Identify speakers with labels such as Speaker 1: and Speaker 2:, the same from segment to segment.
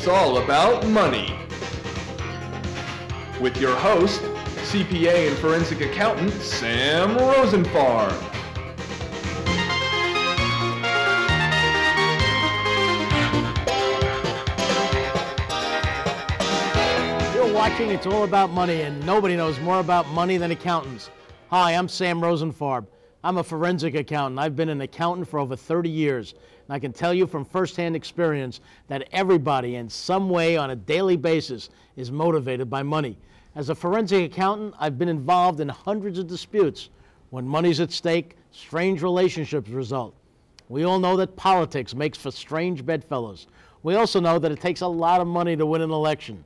Speaker 1: It's all about money. With your host, CPA and forensic accountant, Sam Rosenfarb.
Speaker 2: You're watching It's All About Money, and nobody knows more about money than accountants. Hi, I'm Sam Rosenfarb. I'm a forensic accountant. I've been an accountant for over 30 years. And I can tell you from firsthand experience that everybody in some way on a daily basis is motivated by money. As a forensic accountant, I've been involved in hundreds of disputes. When money's at stake, strange relationships result. We all know that politics makes for strange bedfellows. We also know that it takes a lot of money to win an election.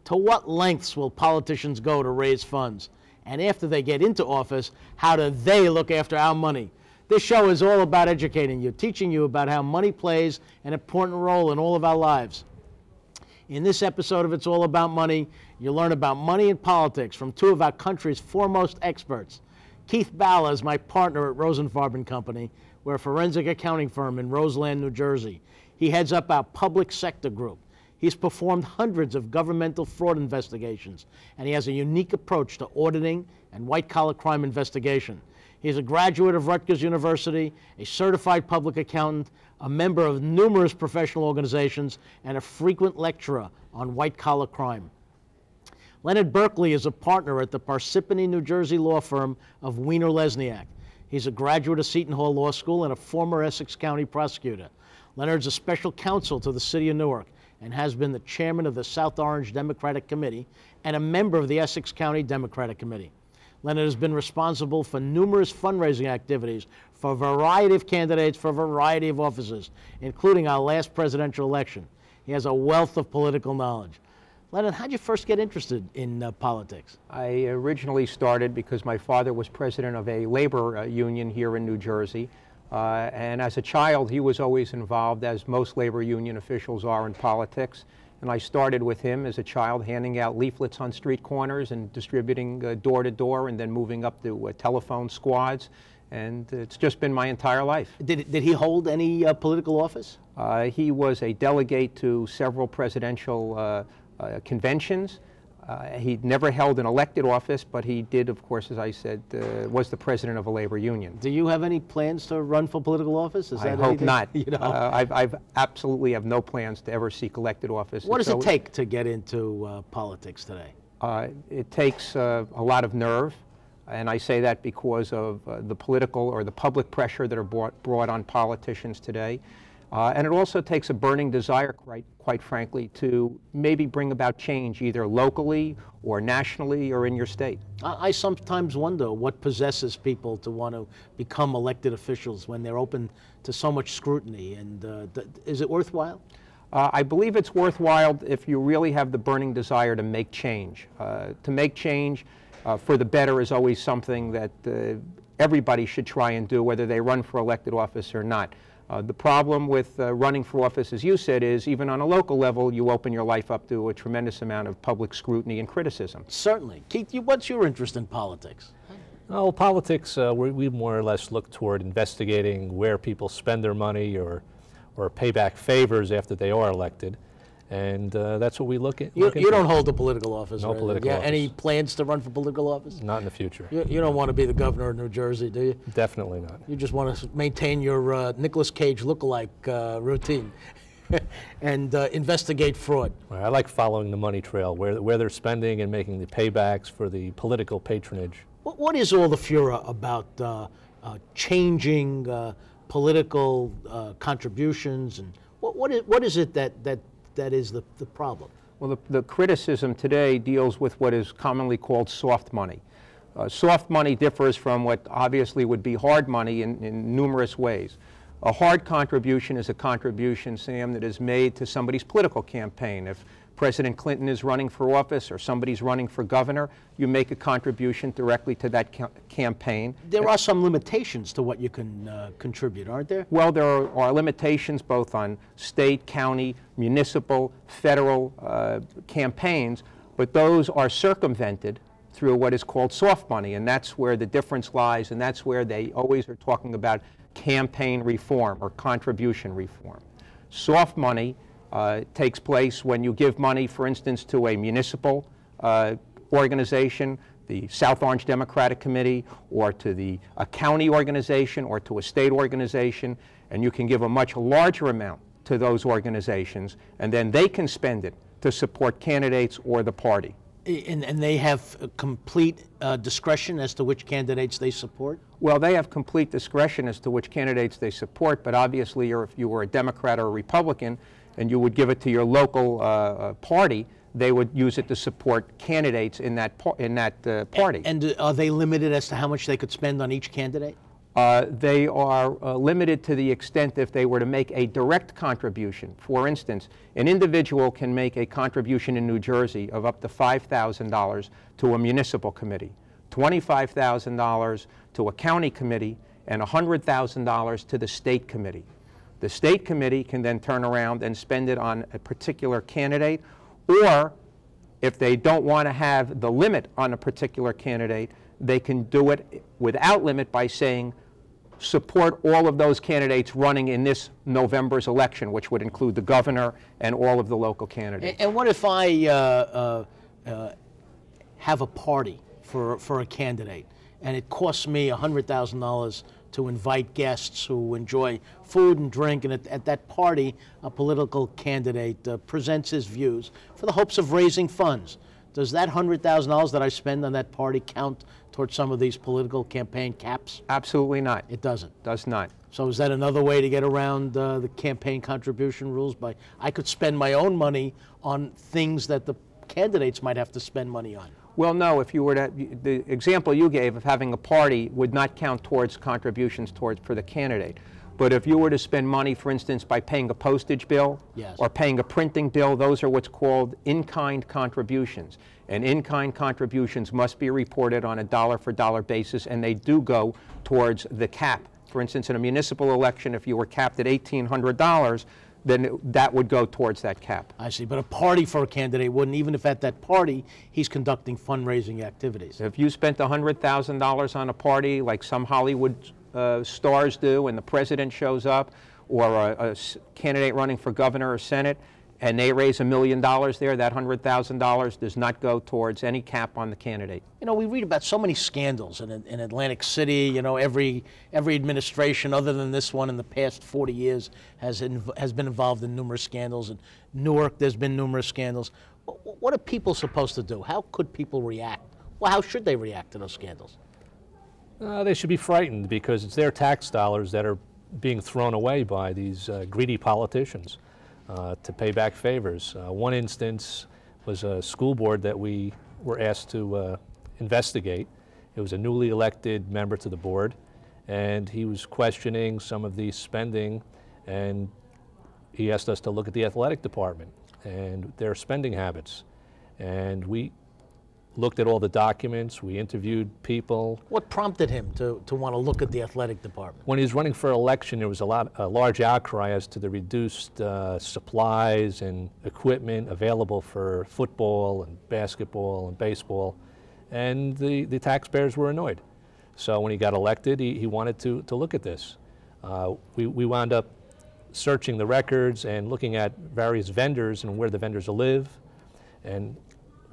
Speaker 2: To what lengths will politicians go to raise funds? And after they get into office, how do they look after our money? This show is all about educating you, teaching you about how money plays an important role in all of our lives. In this episode of It's All About Money, you'll learn about money and politics from two of our country's foremost experts. Keith Balla is my partner at Rosenfarb & Company. We're a forensic accounting firm in Roseland, New Jersey. He heads up our public sector group. He's performed hundreds of governmental fraud investigations, and he has a unique approach to auditing and white-collar crime investigation. He's a graduate of Rutgers University, a certified public accountant, a member of numerous professional organizations, and a frequent lecturer on white-collar crime. Leonard Berkeley is a partner at the Parsippany, New Jersey law firm of Wiener Lesniak. He's a graduate of Seton Hall Law School and a former Essex County prosecutor. Leonard's a special counsel to the city of Newark and has been the chairman of the South Orange Democratic Committee and a member of the Essex County Democratic Committee. Leonard has been responsible for numerous fundraising activities for a variety of candidates for a variety of offices, including our last presidential election. He has a wealth of political knowledge. Leonard, how did you first get interested in politics?
Speaker 3: I originally started because my father was president of a labor union here in New Jersey. And as a child, he was always involved, as most labor union officials are, in politics. And I started with him as a child, handing out leaflets on street corners and distributing door to door, and then moving up to telephone squads. And it's just been my entire life.
Speaker 2: Did he hold any political office?
Speaker 3: He was a delegate to several presidential conventions. He never held an elected office, but he did, of course, as I said, was the president of a labor union.
Speaker 2: Do you have any plans to run for political office?
Speaker 3: I hope not.
Speaker 2: You know?
Speaker 3: I've absolutely have no plans to ever seek elected office.
Speaker 2: What does it take to get into politics today?
Speaker 3: It takes a lot of nerve, and I say that because of the political or the public pressure that are brought on politicians today. And it also takes a burning desire, quite frankly, to maybe bring about change either locally or nationally or in your state.
Speaker 2: I sometimes wonder what possesses people to want to become elected officials when they're open to so much scrutiny. And is it worthwhile?
Speaker 3: I believe it's worthwhile if you really have the burning desire to make change. To make change for the better is always something that everybody should try and do, whether they run for elected office or not. The problem with running for office, as you said, is even on a local level, you open your life up to a tremendous amount of public scrutiny and criticism.
Speaker 2: Certainly. Keith, what's your interest in politics?
Speaker 4: Oh, politics, we more or less look toward investigating where people spend their money or pay back favors after they are elected. And that's what we look at.
Speaker 2: You don't hold a political office,
Speaker 4: No
Speaker 2: right?
Speaker 4: political office.
Speaker 2: Any plans to run for political office?
Speaker 4: Not in the future.
Speaker 2: You don't want to be the governor of New Jersey, do you?
Speaker 4: Definitely not.
Speaker 2: You just want to maintain your Nicolas Cage look-alike routine and investigate fraud.
Speaker 4: I like following the money trail, where they're spending and making the paybacks for the political patronage.
Speaker 2: What is all the furor about changing political contributions, and what is it that is the problem?
Speaker 3: Well, the criticism today deals with what is commonly called soft money. Soft money differs from what obviously would be hard money in numerous ways. A hard contribution is a contribution, Sam, that is made to somebody's political campaign. If President Clinton is running for office or somebody's running for governor, you make a contribution directly to that campaign.
Speaker 2: There are some limitations to what you can contribute, aren't there?
Speaker 3: Well, there are limitations both on state, county, municipal, federal campaigns, but those are circumvented through what is called soft money, and that's where the difference lies, and that's where they always are talking about campaign reform or contribution reform. Soft money takes place when you give money, for instance, to a municipal organization, the South Orange Democratic Committee, or to a county organization, or to a state organization, and you can give a much larger amount to those organizations, and then they can spend it to support candidates or the party.
Speaker 2: And they have complete discretion as to which candidates they support?
Speaker 3: Well, they have complete discretion as to which candidates they support, but obviously if you were a Democrat or a Republican and you would give it to your local party, they would use it to support candidates in that party.
Speaker 2: And are they limited as to how much they could spend on each candidate?
Speaker 3: They are limited to the extent if they were to make a direct contribution. For instance, an individual can make a contribution in New Jersey of up to $5,000 to a municipal committee, $25,000 to a county committee, and $100,000 to the state committee. The state committee can then turn around and spend it on a particular candidate, or if they don't want to have the limit on a particular candidate, they can do it without limit by saying, support all of those candidates running in this November's election, which would include the governor and all of the local candidates.
Speaker 2: And what if I have a party for a candidate, and it costs me $100,000 to invite guests who enjoy food and drink, and at that party, a political candidate presents his views for the hopes of raising funds? Does that $100,000 that I spend on that party count towards some of these political campaign caps?
Speaker 3: Absolutely not.
Speaker 2: It doesn't?
Speaker 3: Does not.
Speaker 2: So is that another way to get around the campaign contribution rules? I could spend my own money on things that the candidates might have to spend money on.
Speaker 3: Well, no, if you were to, the example you gave of having a party would not count towards contributions for the candidate. But if you were to spend money, for instance, by paying a postage bill,
Speaker 2: yes,
Speaker 3: or paying a printing bill, those are what's called in-kind contributions. And in-kind contributions must be reported on a dollar-for-dollar basis, and they do go towards the cap. For instance, in a municipal election, if you were capped at $1,800, then that would go towards that cap.
Speaker 2: I see, but a party for a candidate wouldn't, even if at that party he's conducting fundraising activities.
Speaker 3: If you spent $100,000 on a party, like some Hollywood stars do, and the president shows up, or a candidate running for governor or senate, and they raise $1 million there, that $100,000 does not go towards any cap on the candidate.
Speaker 2: You know, we read about so many scandals in Atlantic City. You know, every administration other than this one in the past 40 years has been involved in numerous scandals. In Newark, there's been numerous scandals. What are people supposed to do? How could people react? Well, how should they react to those scandals?
Speaker 4: They should be frightened, because it's their tax dollars that are being thrown away by these greedy politicians to pay back favors. One instance was a school board that we were asked to investigate. It was a newly elected member to the board, and he was questioning some of the spending, and he asked us to look at the athletic department and their spending habits. And we looked at all the documents, we interviewed people.
Speaker 2: What prompted him to want to look at the athletic department?
Speaker 4: When he was running for election, there was a large outcry as to the reduced supplies and equipment available for football and basketball and baseball, and the taxpayers were annoyed. So when he got elected, he wanted to look at this. We wound up searching the records and looking at various vendors and where the vendors live, and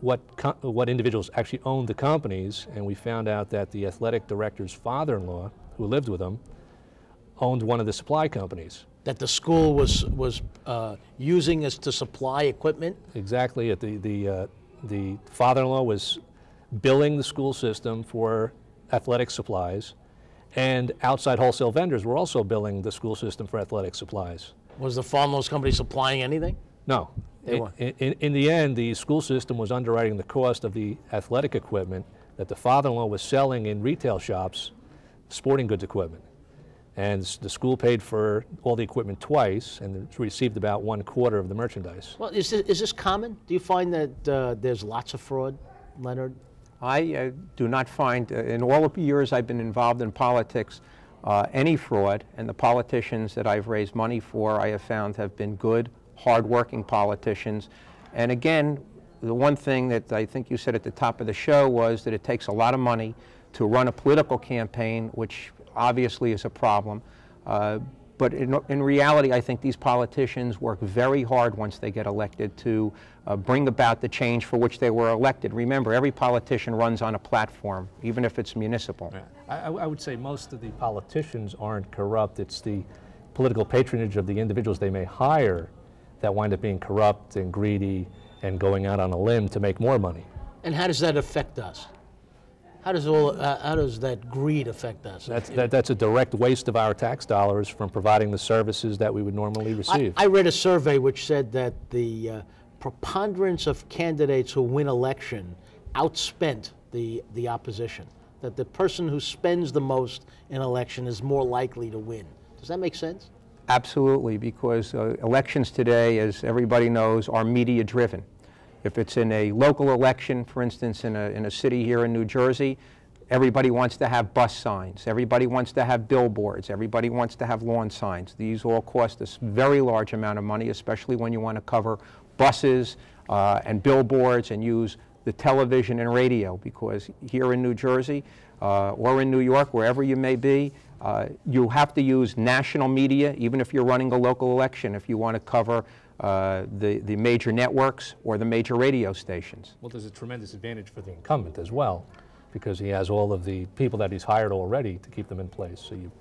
Speaker 4: what individuals actually owned the companies, and we found out that the athletic director's father-in-law, who lived with him, owned one of the supply companies.
Speaker 2: That the school was using as to supply equipment?
Speaker 4: Exactly. The father-in-law was billing the school system for athletic supplies, and outside wholesale vendors were also billing the school system for athletic supplies.
Speaker 2: Was the father-in-law's company supplying anything?
Speaker 4: No. In the end, the school system was underwriting the cost of the athletic equipment that the father-in-law was selling in retail shops, sporting goods equipment. And the school paid for all the equipment twice and received about 1/4 of the merchandise.
Speaker 2: Well, is this common? Do you find that there's lots of fraud, Leonard?
Speaker 3: I do not find, in all of the years I've been involved in politics, any fraud, and the politicians that I've raised money for, I have found have been good, hard-working politicians. And again, the one thing that I think you said at the top of the show was that it takes a lot of money to run a political campaign, which obviously is a problem. But in reality, I think these politicians work very hard once they get elected to bring about the change for which they were elected. Remember, every politician runs on a platform, even if it's municipal.
Speaker 4: Yeah. I would say most of the politicians aren't corrupt. It's the political patronage of the individuals they may hire that wind up being corrupt and greedy and going out on a limb to make more money.
Speaker 2: And how does that affect us? How does that greed affect us?
Speaker 4: That's a direct waste of our tax dollars from providing the services that we would normally receive.
Speaker 2: I read a survey which said that the preponderance of candidates who win election outspent the opposition. That the person who spends the most in election is more likely to win. Does that make sense?
Speaker 3: Absolutely, because elections today, as everybody knows, are media driven. If it's in a local election, for instance, in a city here in New Jersey, everybody wants to have bus signs, everybody wants to have billboards, everybody wants to have lawn signs. These all cost us very large amount of money, especially when you want to cover buses and billboards and use the television and radio, because here in New Jersey or in New York, wherever you may be, you have to use national media, even if you're running a local election, if you want to cover the major networks or the major radio stations.
Speaker 4: Well, there's a tremendous advantage for the incumbent as well, because he has all of the people that he's hired already to keep them in place. So you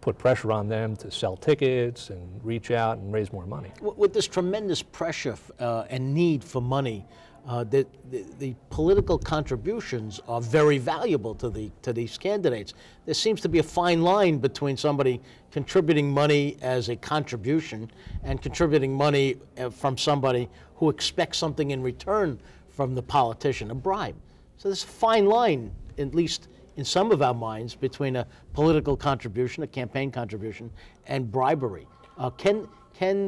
Speaker 4: put pressure on them to sell tickets and reach out and raise more money.
Speaker 2: With this tremendous pressure and need for money, the political contributions are very valuable to these candidates. There seems to be a fine line between somebody contributing money as a contribution and contributing money from somebody who expects something in return from the politician, a bribe. So there's a fine line, at least in some of our minds, between a political contribution, a campaign contribution, and bribery. Can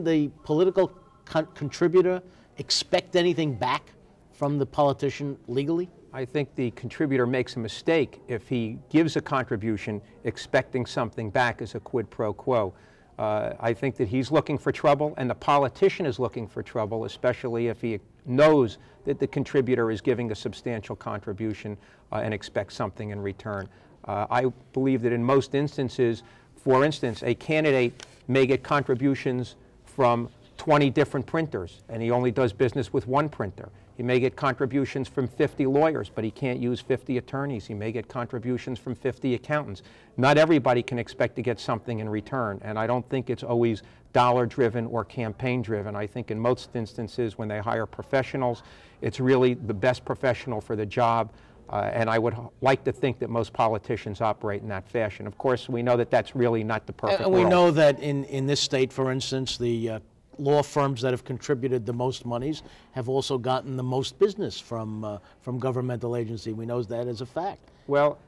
Speaker 2: the political contributor expect anything back from the politician legally?
Speaker 3: I think the contributor makes a mistake if he gives a contribution expecting something back as a quid pro quo. I think that he's looking for trouble, and the politician is looking for trouble, especially if he knows that the contributor is giving a substantial contribution and expects something in return. I believe that in most instances, for instance, a candidate may get contributions from 20 different printers, and he only does business with one printer. He may get contributions from 50 lawyers, but he can't use 50 attorneys. He may get contributions from 50 accountants. Not everybody can expect to get something in return, and I don't think it's always dollar-driven or campaign-driven. I think in most instances when they hire professionals, it's really the best professional for the job, and I would like to think that most politicians operate in that fashion. Of course, we know that that's really not the perfect world.
Speaker 2: And we know that in this state, for instance, the law firms that have contributed the most monies have also gotten the most business from governmental agency. We know that as a fact.
Speaker 3: Well,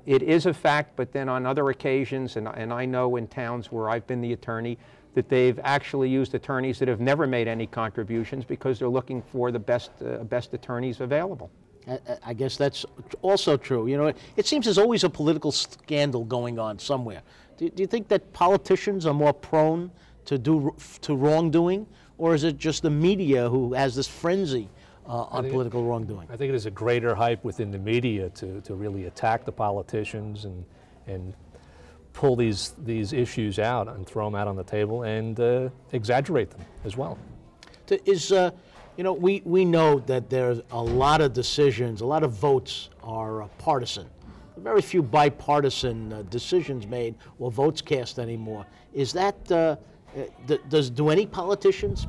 Speaker 3: it is a fact, but then on other occasions, and I know in towns where I've been the attorney, that they've actually used attorneys that have never made any contributions because they're looking for the best attorneys available.
Speaker 2: I guess that's also true. You know, it seems there's always a political scandal going on somewhere. Do you think that politicians are more prone to wrongdoing, or is it just the media who has this frenzy on political wrongdoing?
Speaker 4: I think it is a greater hype within the media to really attack the politicians and pull these issues out and throw them out on the table and exaggerate them as well.
Speaker 2: You know, we know that there's a lot of decisions, a lot of votes are partisan. Very few bipartisan decisions made or votes cast anymore. Is that do any politicians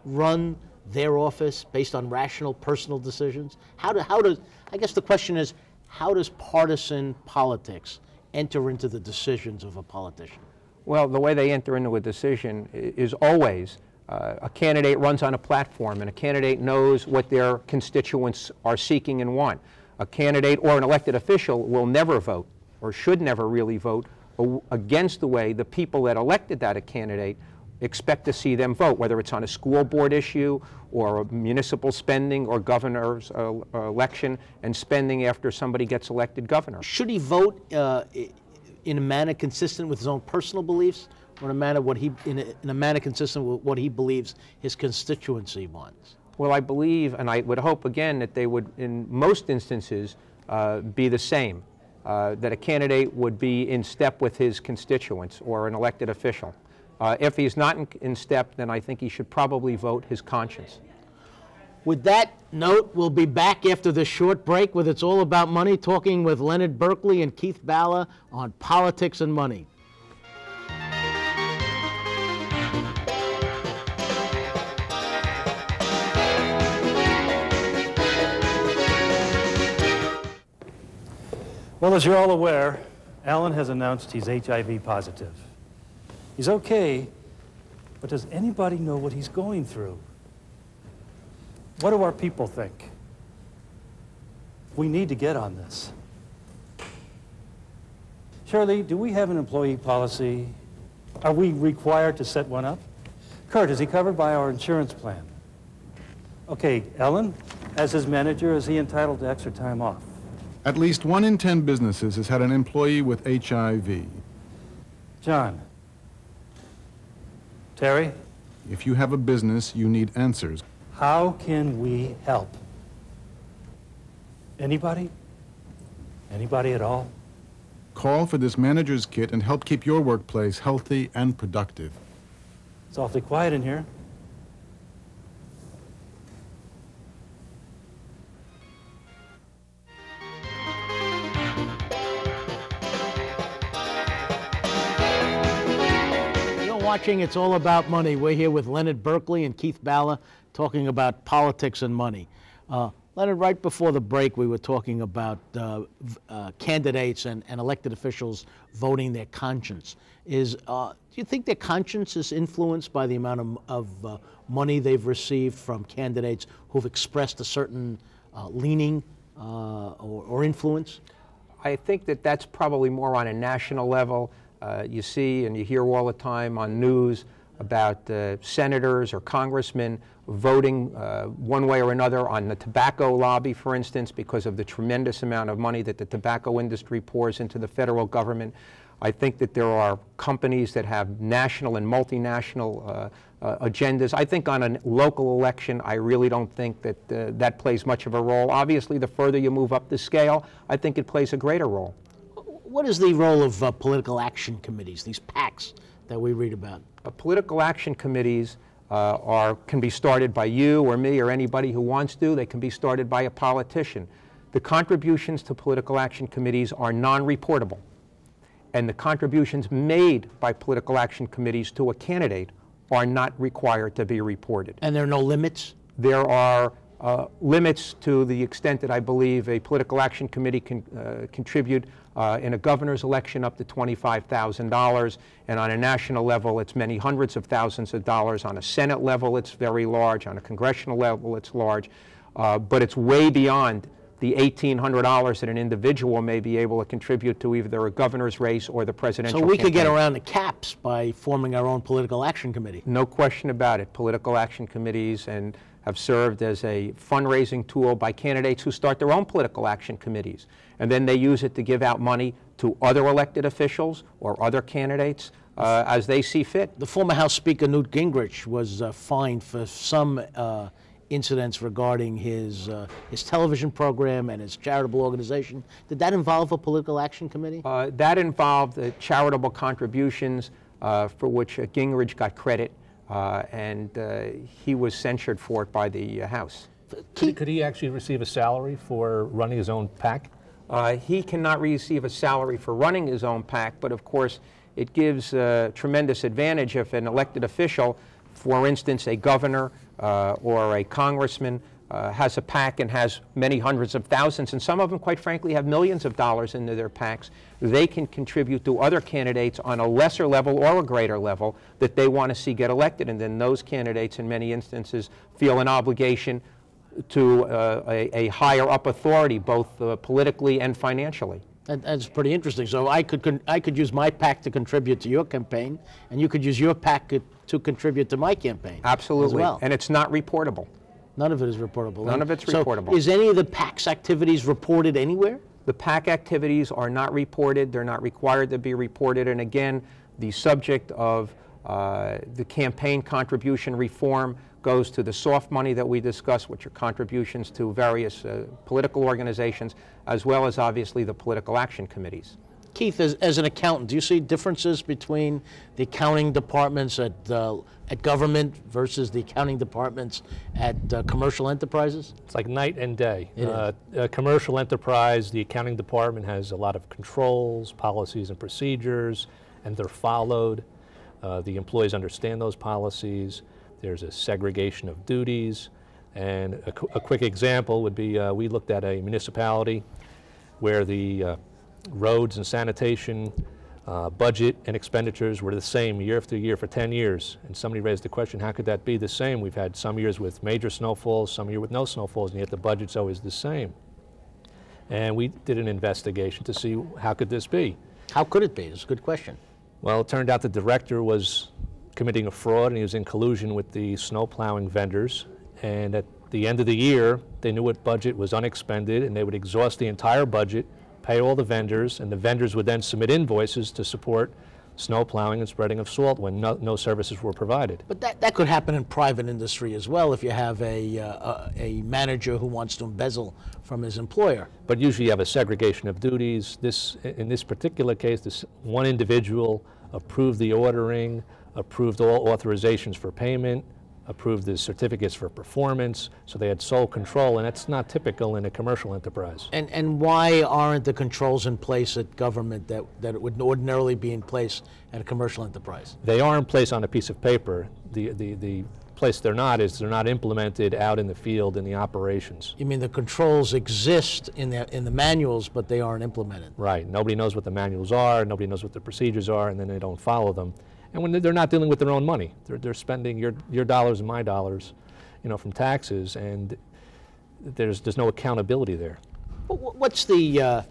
Speaker 2: run their office based on rational personal decisions? I guess the question is, how does partisan politics enter into the decisions of a politician?
Speaker 3: Well, the way they enter into a decision is always a candidate runs on a platform, and a candidate knows what their constituents are seeking and want. A candidate or an elected official will never vote, or should never really vote, against the way the people that elected that candidate expect to see them vote, whether it's on a school board issue or municipal spending or governor's election and spending after somebody gets elected governor.
Speaker 2: Should he vote in a manner consistent with his own personal beliefs, or in a manner consistent with what he believes his constituency wants?
Speaker 3: Well, I believe, and I would hope again, that they would, in most instances, be the same. that a candidate would be in step with his constituents or an elected official. If he's not in step, then I think he should probably vote his conscience.
Speaker 2: With that note, we'll be back after this short break with It's All About Money, talking with Leonard Berkeley and Keith Balla on politics and money.
Speaker 5: Well, as you're all aware, Alan has announced he's HIV positive. He's okay, but does anybody know what he's going through? What do our people think? We need to get on this. Shirley, do we have an employee policy? Are we required to set one up? Kurt, is he covered by our insurance plan? Okay, Ellen, as his manager, is he entitled to extra time off?
Speaker 6: At least 1 in 10 businesses has had an employee with HIV.
Speaker 5: John. Terry?
Speaker 6: If you have a business, you need answers.
Speaker 5: How can we help? Anybody? Anybody at all?
Speaker 6: Call for this manager's kit and help keep your workplace healthy and productive.
Speaker 5: It's awfully quiet in here.
Speaker 2: Watching It's All About Money. We're here with Leonard Berkeley and Keith Balla talking about politics and money. Leonard, right before the break, we were talking about candidates and elected officials voting their conscience. Do you think their conscience is influenced by the amount of money they've received from candidates who've expressed a certain leaning or influence?
Speaker 3: I think that that's probably more on a national level. You see and you hear all the time on news about senators or congressmen voting one way or another on the tobacco lobby, for instance, because of the tremendous amount of money that the tobacco industry pours into the federal government. I think that there are companies that have national and multinational agendas. I think on a local election, I really don't think that that plays much of a role. Obviously, the further you move up the scale, I think it plays a greater role.
Speaker 2: What is the role of political action committees, these PACs that we read about?
Speaker 3: Political action committees can be started by you or me or anybody who wants to. They can be started by a politician. The contributions to political action committees are non-reportable. And the contributions made by political action committees to a candidate are not required to be reported.
Speaker 2: And there are no limits?
Speaker 3: There are limits to the extent that I believe a political action committee can contribute in a governor's election up to $25,000, and on a national level it's many hundreds of thousands of dollars. On a Senate level it's very large, on a congressional level it's large, but it's way beyond the $1,800 that an individual may be able to contribute to either a governor's race or the presidential
Speaker 2: campaign. So we could get
Speaker 3: campaign.
Speaker 2: around the caps by forming our own political action committee?
Speaker 3: No question about it. Political action committees have served as a fundraising tool by candidates who start their own political action committees. And then they use it to give out money to other elected officials or other candidates as they see fit.
Speaker 2: The former House Speaker Newt Gingrich was fined for some incidents regarding his television program and his charitable organization. Did that involve a political action committee?
Speaker 3: That involved charitable contributions for which Gingrich got credit. And he was censured for it by the House.
Speaker 4: Could he actually receive a salary for running his own PAC?
Speaker 3: He cannot receive a salary for running his own PAC, but of course it gives a tremendous advantage if an elected official, for instance a governor or a congressman, has a PAC and has many hundreds of thousands, and some of them, quite frankly, have millions of dollars into their PACs. They can contribute to other candidates on a lesser level or a greater level that they want to see get elected, and then those candidates, in many instances, feel an obligation to a higher up authority, both politically and financially.
Speaker 2: That's pretty interesting. So I could use my PAC to contribute to your campaign, and you could use your PAC to contribute to my campaign.
Speaker 3: Absolutely.
Speaker 2: As well.
Speaker 3: And it's not reportable.
Speaker 2: None of it is reportable.
Speaker 3: None of it's
Speaker 2: so
Speaker 3: reportable.
Speaker 2: Is any of the PAC's activities reported anywhere?
Speaker 3: The PAC activities are not reported. They're not required to be reported. And again, the subject of The campaign contribution reform goes to the soft money that we discussed, which are contributions to various political organizations, as well as obviously the political action committees.
Speaker 2: Keith, as an accountant, do you see differences between the accounting departments at government versus the accounting departments at commercial enterprises?
Speaker 4: It's like night and day.
Speaker 2: It is.
Speaker 4: A commercial enterprise, the accounting department has a lot of controls, policies, and procedures, and they're followed. The employees understand those policies. There's a segregation of duties. And a quick example would be we looked at a municipality where the roads and sanitation budget and expenditures were the same year after year for 10 years. And somebody raised the question, how could that be the same? We've had some years with major snowfalls, some year with no snowfalls, and yet the budget's always the same. And we did an investigation to see how could this be.
Speaker 2: How could it be? It's a good question.
Speaker 4: Well, it turned out the director was committing a fraud, and he was in collusion with the snow plowing vendors. And at the end of the year, they knew what budget was unexpended, and they would exhaust the entire budget, pay all the vendors, and the vendors would then submit invoices to support snow plowing and spreading of salt when no services were provided.
Speaker 2: But that could happen in private industry as well if you have a manager who wants to embezzle from his employer.
Speaker 4: But usually you have a segregation of duties. In this particular case, this one individual approved the ordering, approved all authorizations for payment, approved the certificates for performance, so they had sole control, and that's not typical in a commercial enterprise.
Speaker 2: And why aren't the controls in place at government that would ordinarily be in place at a commercial enterprise?
Speaker 4: They are in place on a piece of paper. The place they're not is they're not implemented out in the field in the operations.
Speaker 2: You mean the controls exist in the manuals, but they aren't implemented?
Speaker 4: Right. Nobody knows what the manuals are, nobody knows what the procedures are, and then they don't follow them. And when they're not dealing with their own money, they're spending your dollars and my dollars, from taxes, and there's no accountability there.
Speaker 2: What's the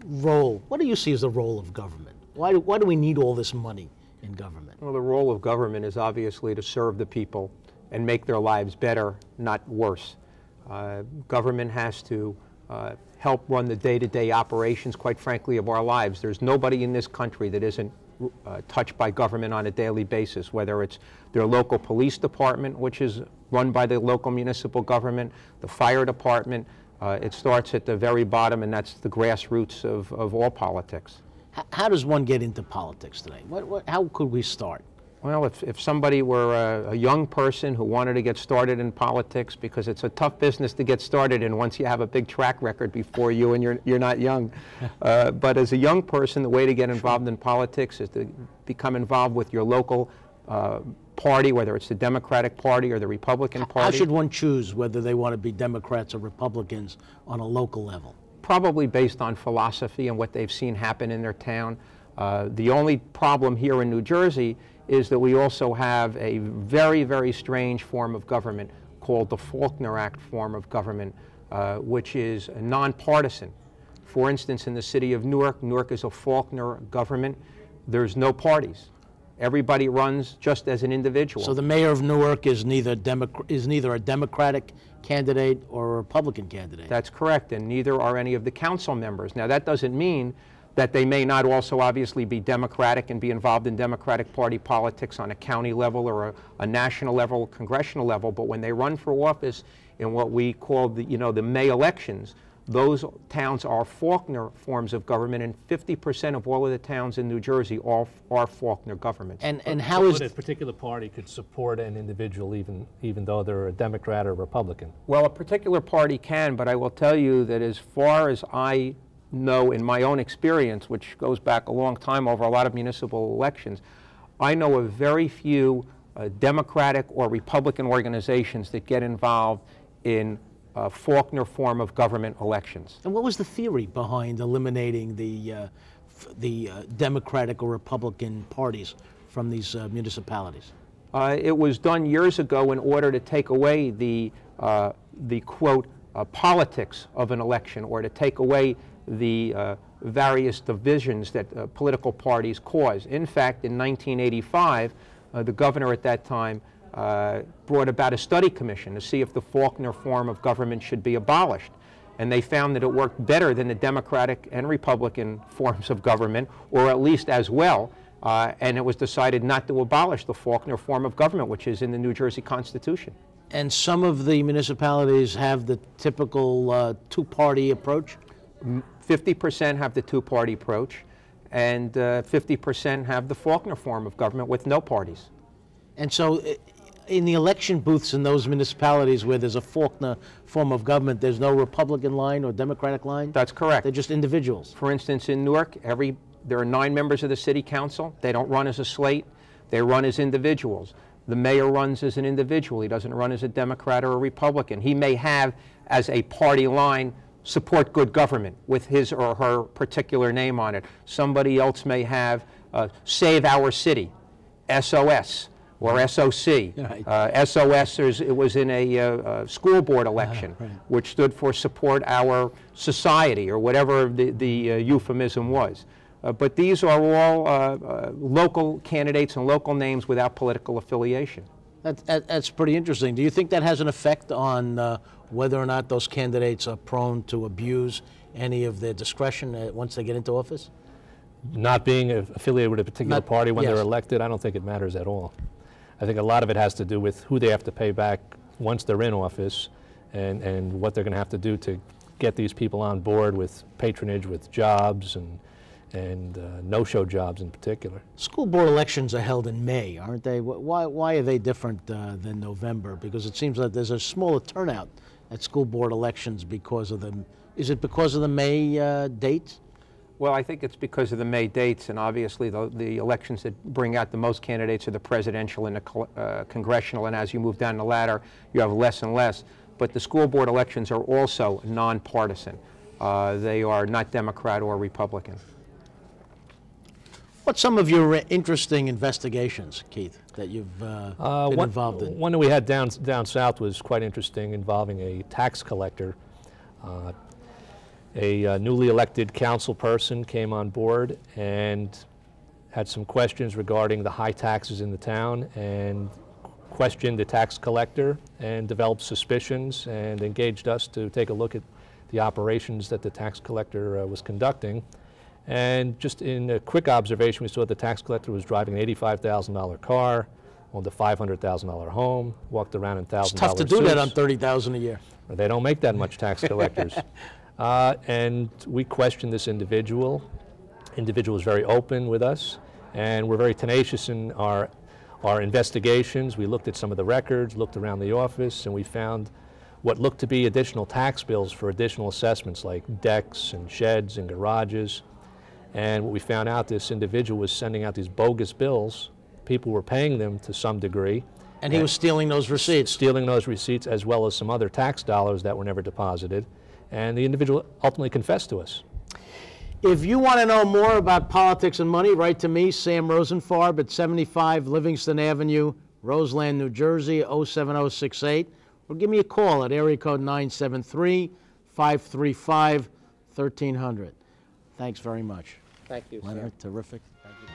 Speaker 2: role? What do you see as the role of government? Why do we need all this money in government?
Speaker 3: Well, the role of government is obviously to serve the people and make their lives better, not worse. Government has to help run the day-to-day operations, quite frankly, of our lives. There's nobody in this country that isn't touched by government on a daily basis, whether it's their local police department, which is run by the local municipal government, the fire department. It starts at the very bottom, and that's the grassroots of all politics.
Speaker 2: How does one get into politics today? How could we start?
Speaker 3: Well, if somebody were a young person who wanted to get started in politics, because it's a tough business to get started in once you have a big track record before you and you're not young. But as a young person, the way to get involved in politics is to become involved with your local party, whether it's the Democratic Party or the Republican Party.
Speaker 2: How should one choose whether they want to be Democrats or Republicans on a local level?
Speaker 3: Probably based on philosophy and what they've seen happen in their town. The only problem here in New Jersey is that we also have a very, very strange form of government called the Faulkner Act form of government, which is nonpartisan. For instance, in the city of Newark, Newark is a Faulkner government. There's no parties. Everybody runs just as an individual.
Speaker 2: So the mayor of Newark is neither a Democratic candidate or a Republican candidate.
Speaker 3: That's correct, and neither are any of the council members. Now, that doesn't mean that they may not also obviously be Democratic and be involved in Democratic Party politics on a county level or a national level, congressional level, but when they run for office in what we call the May elections, those towns are Faulkner forms of government, and 50% of all of the towns in New Jersey are Faulkner governments.
Speaker 2: And how is
Speaker 4: a particular party could support an individual even though they're a Democrat or Republican?
Speaker 3: Well, a particular party can, but I will tell you that as far as I know in my own experience, which goes back a long time over a lot of municipal elections, I know of very few Democratic or Republican organizations that get involved in Faulkner form of government elections.
Speaker 2: And what was the theory behind eliminating the Democratic or Republican parties from these municipalities?
Speaker 3: It was done years ago in order to take away the quote, politics of an election, or to take away the various divisions that political parties cause. In fact, in 1985, the governor at that time brought about a study commission to see if the Faulkner form of government should be abolished. And they found that it worked better than the Democratic and Republican forms of government, or at least as well and it was decided not to abolish the Faulkner form of government, which is in the New Jersey Constitution.
Speaker 2: And some of the municipalities have the typical two-party approach?
Speaker 3: 50% have the two-party approach, and 50% have the Faulkner form of government with no parties.
Speaker 2: And so in the election booths in those municipalities where there's a Faulkner form of government, there's no Republican line or Democratic line?
Speaker 3: That's correct.
Speaker 2: They're just individuals?
Speaker 3: For instance, in Newark, there are 9 members of the city council. They don't run as a slate. They run as individuals. The mayor runs as an individual. He doesn't run as a Democrat or a Republican. He may have, as a party line, support good government with his or her particular name on it. Somebody else may have Save Our City, SOS, or SOC.
Speaker 2: Right.
Speaker 3: SOS, it was in a school board election,
Speaker 2: Right.
Speaker 3: which stood for Support Our Society, or whatever the euphemism was. But these are all local candidates and local names without political affiliation.
Speaker 2: That's pretty interesting. Do you think that has an effect on whether or not those candidates are prone to abuse any of their discretion once they get into office?
Speaker 4: Not being affiliated with a particular party when
Speaker 2: yes.
Speaker 4: they're elected, I don't think it matters at all. I think a lot of it has to do with who they have to pay back once they're in office, and what they're going to have to do to get these people on board with patronage, with jobs, and no-show jobs in particular.
Speaker 2: School board elections are held in May, aren't they? Why are they different than November? Because it seems like there's a smaller turnout at school board elections because of them. Is it because of the May dates?
Speaker 3: Well, I think it's because of the May dates, and obviously the elections that bring out the most candidates are the presidential and the congressional, and as you move down the ladder, you have less and less. But the school board elections are also nonpartisan. They are not Democrat or Republican.
Speaker 2: What's some of your interesting investigations, Keith, that you've been involved in?
Speaker 4: One that we had down south was quite interesting, involving a tax collector. A newly elected council person came on board and had some questions regarding the high taxes in the town, and questioned the tax collector and developed suspicions and engaged us to take a look at the operations that the tax collector was conducting. And just in a quick observation, we saw the tax collector was driving an $85,000 car, owned a $500,000 home, walked around in $1,000
Speaker 2: It's tough to do that on $30,000 a year.
Speaker 4: They don't make that much, tax collectors. And we questioned this individual. Individual was very open with us, and we're very tenacious in our investigations. We looked at some of the records, looked around the office, and we found what looked to be additional tax bills for additional assessments like decks and sheds and garages. And what we found out, this individual was sending out these bogus bills. People were paying them to some degree.
Speaker 2: And he was stealing those receipts.
Speaker 4: Stealing those receipts, as well as some other tax dollars that were never deposited. And the individual ultimately confessed to us.
Speaker 2: If you want to know more about politics and money, write to me, Sam Rosenfarb, at 75 Livingston Avenue, Roseland, New Jersey, 07068. Or give me a call at area code 973-535-1300. Thanks very much.
Speaker 3: Thank you,
Speaker 2: Leonard, terrific. Thank you.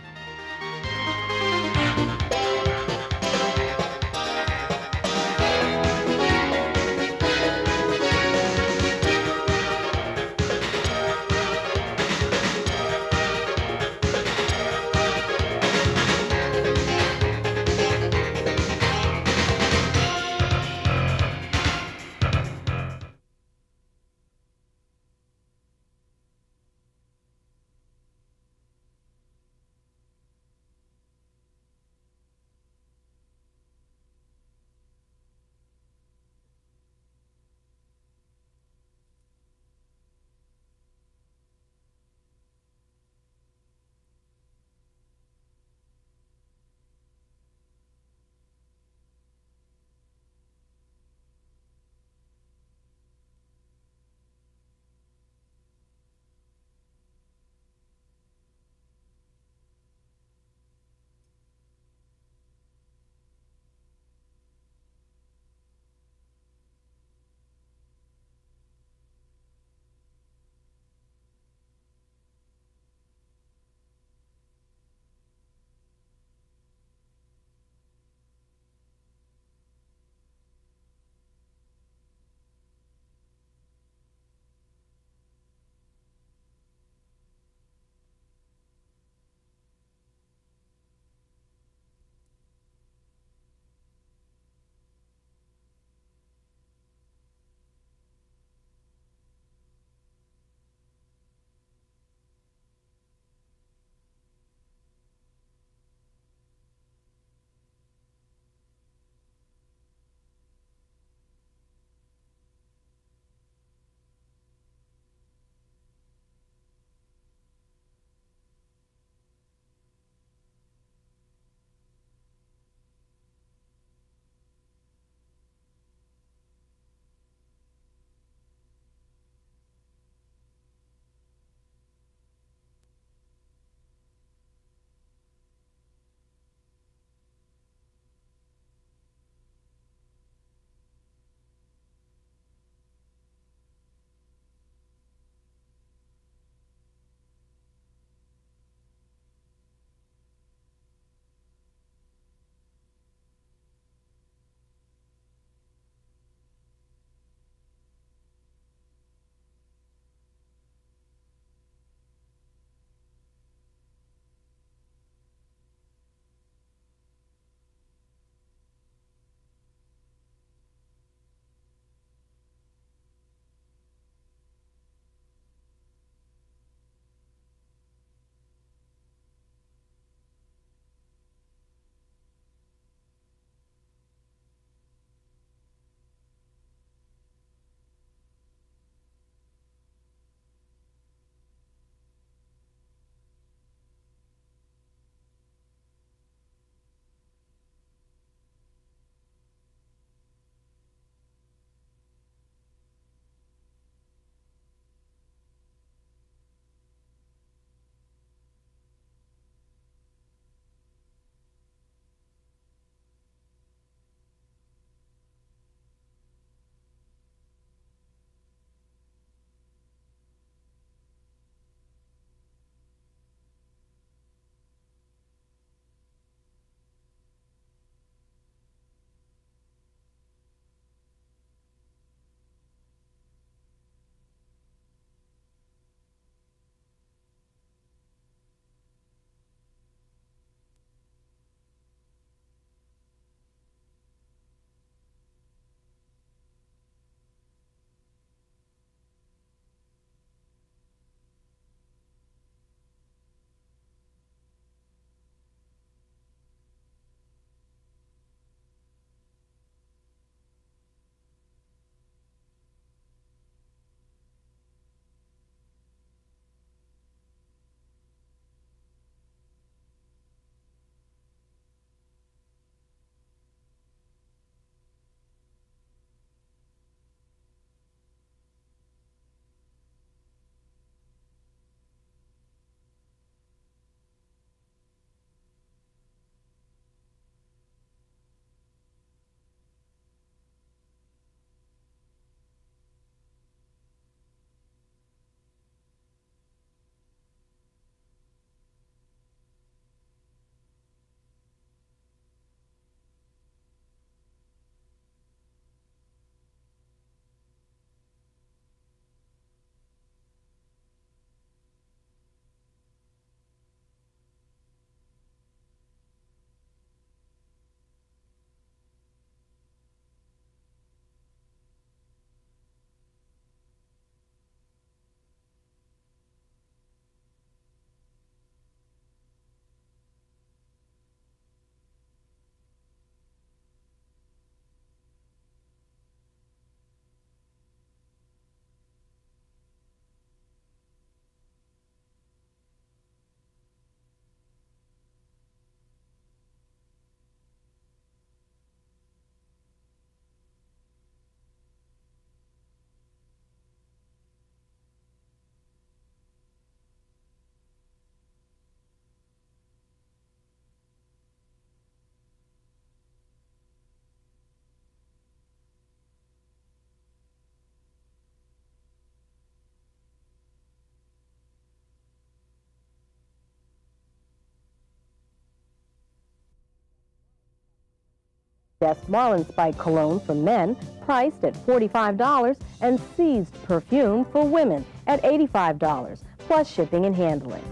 Speaker 7: Best Marlinspike cologne for men, priced at $45, and Seized perfume for women at $85, plus shipping and handling.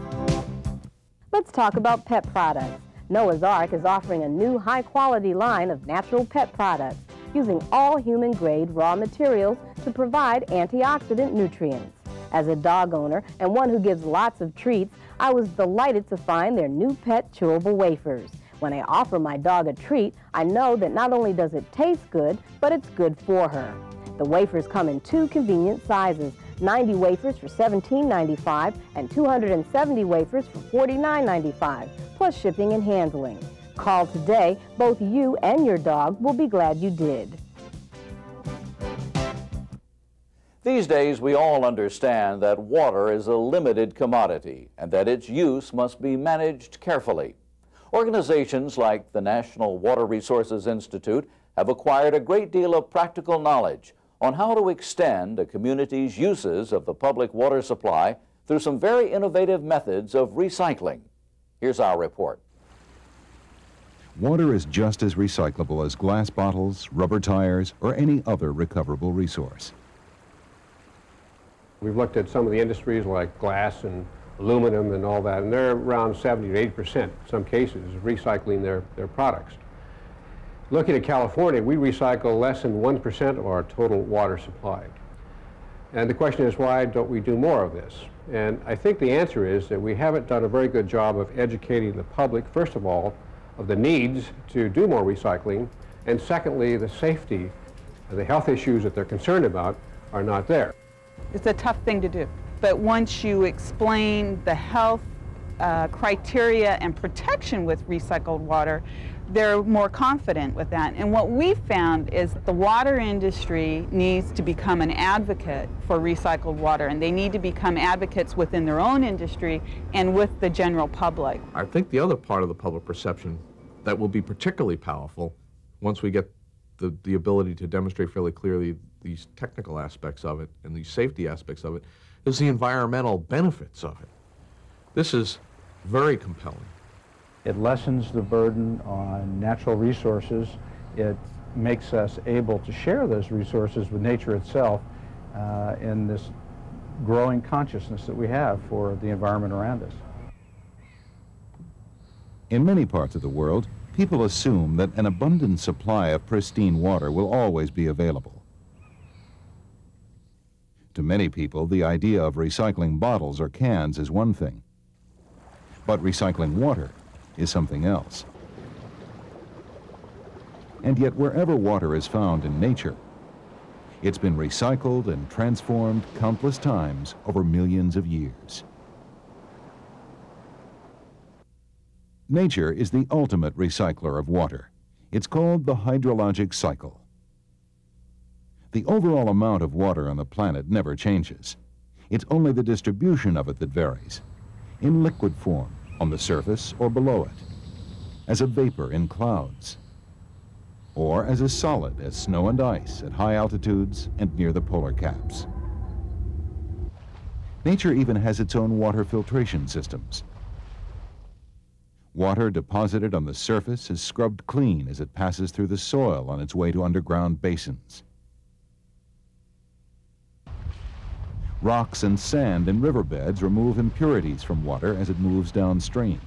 Speaker 7: Let's talk about pet products. Noah's Ark is offering a new high-quality line of natural pet products using all human-grade raw materials to provide antioxidant nutrients. As a dog owner and one who gives lots of treats, I was delighted to find their new pet chewable wafers. When I offer my dog a treat, I know that not only does it taste good, but it's good for her. The wafers come in 2 convenient sizes, 90 wafers for $17.95 and 270 wafers for $49.95, plus shipping and handling. Call today. Both you and your dog will be glad you did.
Speaker 8: These days, we all understand that water is a limited commodity and that its use must be managed carefully. Organizations like the National Water Resources Institute have acquired a great deal of practical knowledge on how to extend a community's uses of the public water supply through some very innovative methods of recycling. Here's our report.
Speaker 9: Water is just as recyclable as glass bottles, rubber tires, or any other recoverable resource.
Speaker 10: We've looked at some of the industries like glass and aluminum and all that, and they're around 70 to 80% in some cases recycling their products. Looking at California, we recycle less than 1% of our total water supply. And the question is, why don't we do more of this? And I think the answer is that we haven't done a very good job of educating the public, first of all, of the needs to do more recycling, and secondly, the safety, the health issues that they're concerned about are not there.
Speaker 11: It's a tough thing to do, but once you explain the health criteria and protection with recycled water, they're more confident with that. And what we found is the water industry needs to become an advocate for recycled water, and they need to become advocates within their own industry and with the general public.
Speaker 1: I think the other part of the public perception that will be particularly powerful once we get the ability to demonstrate fairly clearly these technical aspects of it and these safety aspects of it is the environmental benefits of it. This is very compelling.
Speaker 12: It lessens the burden on natural resources. It makes us able to share those resources with nature itself in this growing consciousness that we have for the environment around us.
Speaker 9: In many parts of the world, people assume that an abundant supply of pristine water will always be available. To many people, the idea of recycling bottles or cans is one thing, but recycling water is something else. And yet, wherever water is found in nature, it's been recycled and transformed countless times over millions of years. Nature is the ultimate recycler of water. It's called the hydrologic cycle. The overall amount of water on the planet never changes. It's only the distribution of it that varies, in liquid form, on the surface or below it, as a vapor in clouds, or as a solid as snow and ice at high altitudes and near the polar caps. Nature even has its own water filtration systems. Water deposited on the surface is scrubbed clean as it passes through the soil on its way to underground basins. Rocks and sand in riverbeds remove impurities from water as it moves downstream.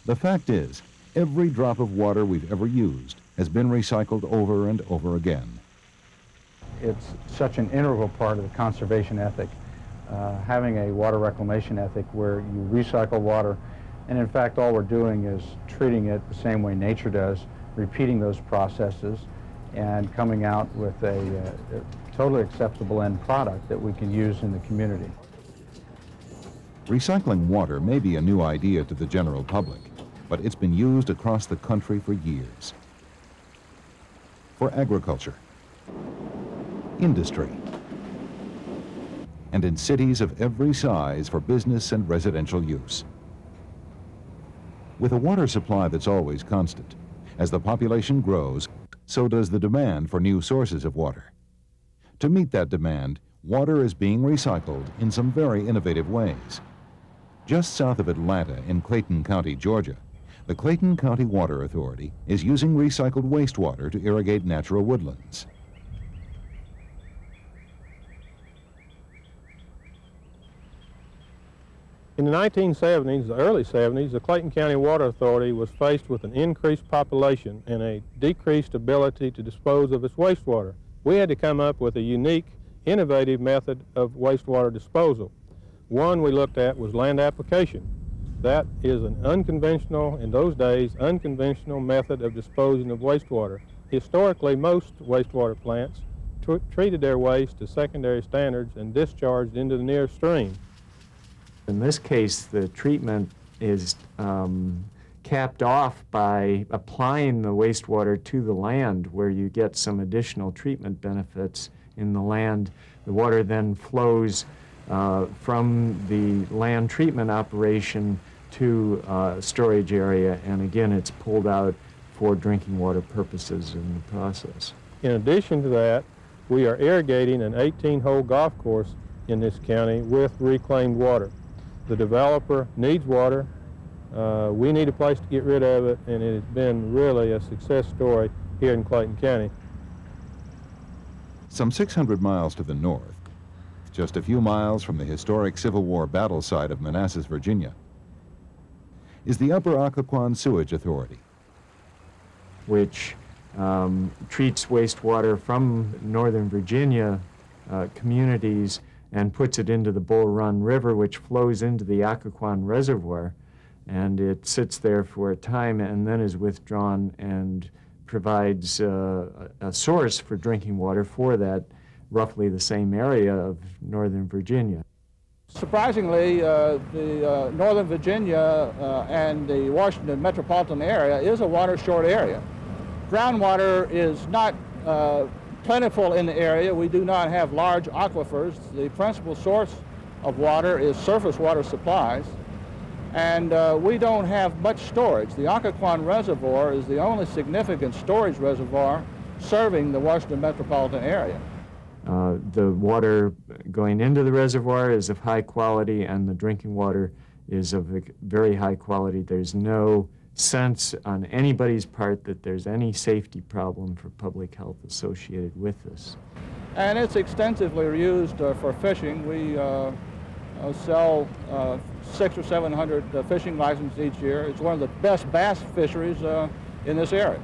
Speaker 9: The fact is, every drop of water we've ever used has been recycled over and over again.
Speaker 12: It's such an integral part of the conservation ethic, having a water reclamation ethic where you recycle water, and in fact all we're doing is treating it the same way nature does, repeating those processes and coming out with a totally acceptable end product that we can use in the community.
Speaker 9: Recycling water may be a new idea to the general public, but it's been used across the country for years. For agriculture, industry, and in cities of every size for business and residential use. With a water supply that's always constant, as the population grows, so does the demand for new sources of water. To meet that demand, water is being recycled in some very innovative ways. Just south of Atlanta in Clayton County, Georgia, The Clayton County Water Authority is using recycled wastewater to irrigate natural woodlands.
Speaker 13: In the 1970s, the early 70s, the Clayton County Water Authority was faced with an increased population and a decreased ability to dispose of its wastewater. We had to come up with a unique, innovative method of wastewater disposal. One we looked at was land application. That is an unconventional, in those days, unconventional method of disposing of wastewater. Historically, most wastewater plants treated their waste to secondary standards and discharged into the nearest stream.
Speaker 14: In this case, the treatment is capped off by applying the wastewater to the land, where you get some additional treatment benefits in the land. The water then flows from the land treatment operation to storage area, and again, it's pulled out for drinking water purposes in the process.
Speaker 13: In addition to that, we are irrigating an 18-hole golf course in this county with reclaimed water. The developer needs water. We need a place to get rid of it, and it has been really a success story here in Clayton County.
Speaker 9: Some 600 miles to the north, just a few miles from the historic Civil War battle site of Manassas, Virginia, is the Upper Occoquan Sewage Authority,
Speaker 14: which treats wastewater from Northern Virginia communities and puts it into the Bull Run River, which flows into the Occoquan Reservoir, and it sits there for a time and then is withdrawn and provides a source for drinking water for that roughly the same area of Northern Virginia.
Speaker 15: Surprisingly, the Northern Virginia and the Washington metropolitan area is a water-short area. Groundwater is not plentiful in the area. We do not have large aquifers. The principal source of water is surface water supplies, and we don't have much storage. The Occoquan Reservoir is the only significant storage reservoir serving the Washington metropolitan area.
Speaker 14: The water going into the reservoir is of high quality, and the drinking water is of very high quality. There's no sense on anybody's part that there's any safety problem for public health associated with this.
Speaker 15: And it's extensively used for fishing. We sell 600 or 700 fishing licenses each year. It's one of the best bass fisheries in this area.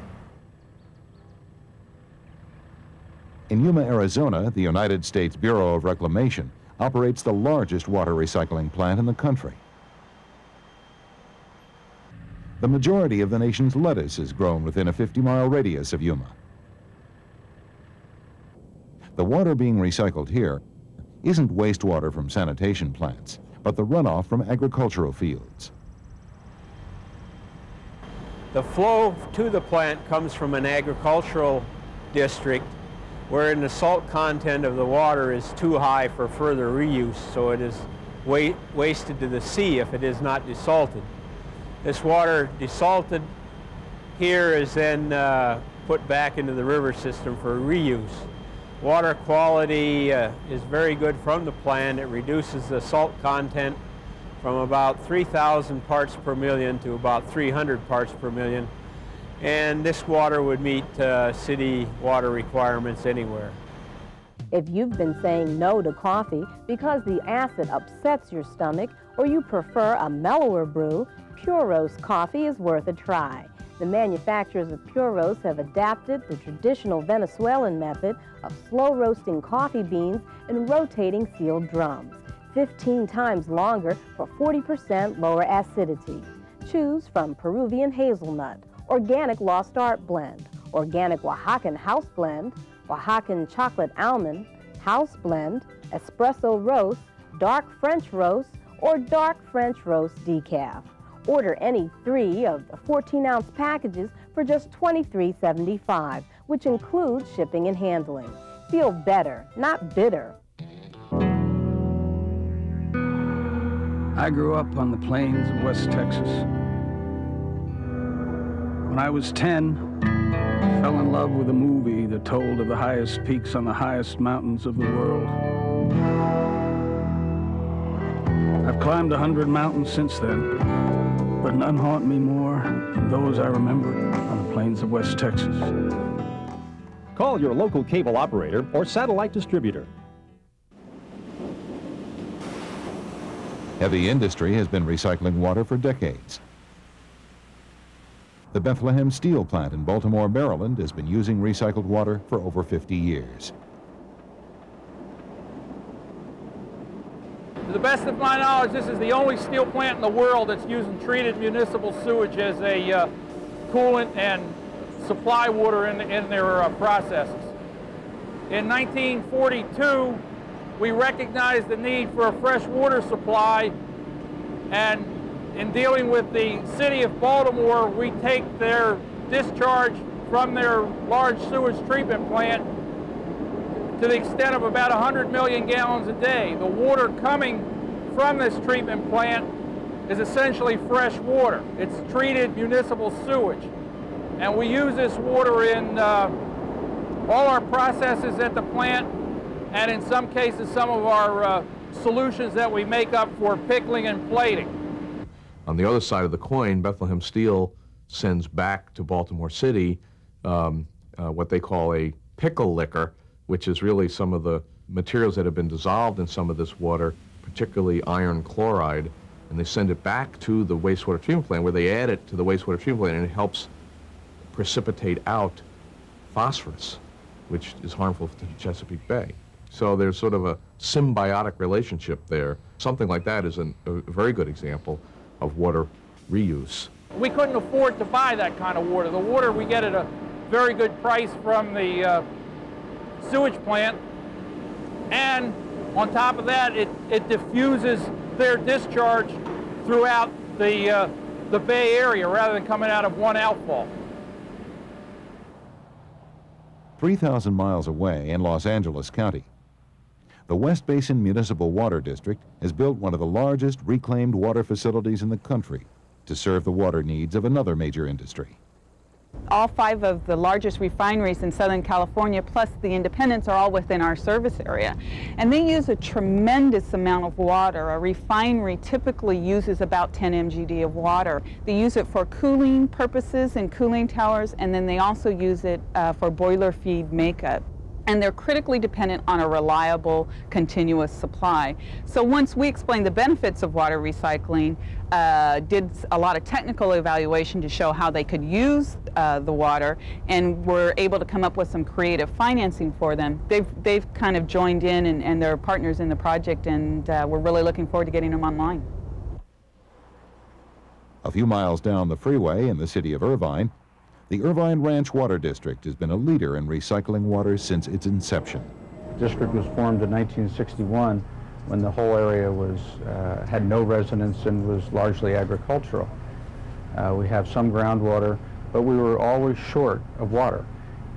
Speaker 9: In Yuma, Arizona, the United States Bureau of Reclamation operates the largest water recycling plant in the country. The majority of the nation's lettuce is grown within a 50-mile radius of Yuma. The water being recycled here isn't wastewater from sanitation plants, but the runoff from agricultural fields.
Speaker 3: The flow to the plant comes from an agricultural district wherein the salt content of the water is too high for further reuse, so it is wasted to the sea if it is not desalted. This water desalted here is then put back into the river system for reuse. Water quality is very good from the plant. It reduces the salt content from about 3,000 parts per million to about 300 parts per million. And this water would meet city water requirements anywhere.
Speaker 7: If you've been saying no to coffee because the acid upsets your stomach, or you prefer a mellower brew, Pure Roast coffee is worth a try. The manufacturers of Pure Roast have adapted the traditional Venezuelan method of slow roasting coffee beans in rotating sealed drums, 15 times longer for 40% lower acidity. Choose from Peruvian hazelnut, organic Lost Art blend, organic Oaxacan house blend, Oaxacan chocolate almond, house blend, espresso roast, dark French roast, or dark French roast decaf. Order any 3 of the 14-ounce packages for just $23.75, which includes shipping and handling. Feel better, not bitter.
Speaker 16: I grew up on the plains of West Texas. When I was 10, I fell in love with a movie that told of the highest peaks on the highest mountains of the world. I've climbed 100 mountains since then, but none haunt me more than than those I remember on the plains of West Texas.
Speaker 17: Call your local cable operator or satellite distributor.
Speaker 9: Heavy industry has been recycling water for decades. The Bethlehem Steel Plant in Baltimore, Maryland has been using recycled water for over 50 years.
Speaker 18: To the best of my knowledge, this is the only steel plant in the world that's using treated municipal sewage as a coolant and supply water in their processes. In 1942, we recognized the need for a fresh water supply, and in dealing with the city of Baltimore, we take their discharge from their large sewage treatment plant to the extent of about 100 million gallons a day. The water coming from this treatment plant is essentially fresh water. It's treated municipal sewage. And we use this water in all our processes at the plant, and in some cases, some of our solutions that we make up for pickling and plating.
Speaker 1: On the other side of the coin, Bethlehem Steel sends back to Baltimore City what they call a pickle liquor, which is really some of the materials that have been dissolved in some of this water, particularly iron chloride, and they send it back to the wastewater treatment plant where they add it to the wastewater treatment plant, and it helps precipitate out phosphorus, which is harmful to the Chesapeake Bay. So there's sort of a symbiotic relationship there. Something like that is a very good example of water reuse.
Speaker 18: We couldn't afford to buy that kind of water. The water we get at a very good price from the sewage plant, and on top of that, it diffuses their discharge throughout the Bay Area rather than coming out of one outfall.
Speaker 9: 3,000 miles away in Los Angeles County, the West Basin Municipal Water District has built one of the largest reclaimed water facilities in the country to serve the water needs of another major industry.
Speaker 11: All 5 of the largest refineries in Southern California, plus the independents, are all within our service area. And they use a tremendous amount of water. A refinery typically uses about 10 MGD of water. They use it for cooling purposes in cooling towers, and then they also use it for boiler feed makeup. And they're critically dependent on a reliable, continuous supply. So once we explained the benefits of water recycling, did a lot of technical evaluation to show how they could use the water, and were able to come up with some creative financing for them. They've kind of joined in, and they're partners in the project, and we're really looking forward to getting them online.
Speaker 9: A few miles down the freeway in the city of Irvine, the Irvine Ranch Water District has been a leader in recycling water since its inception.
Speaker 12: The district was formed in 1961 when the whole area had no residents and was largely agricultural. We have some groundwater, but we were always short of water.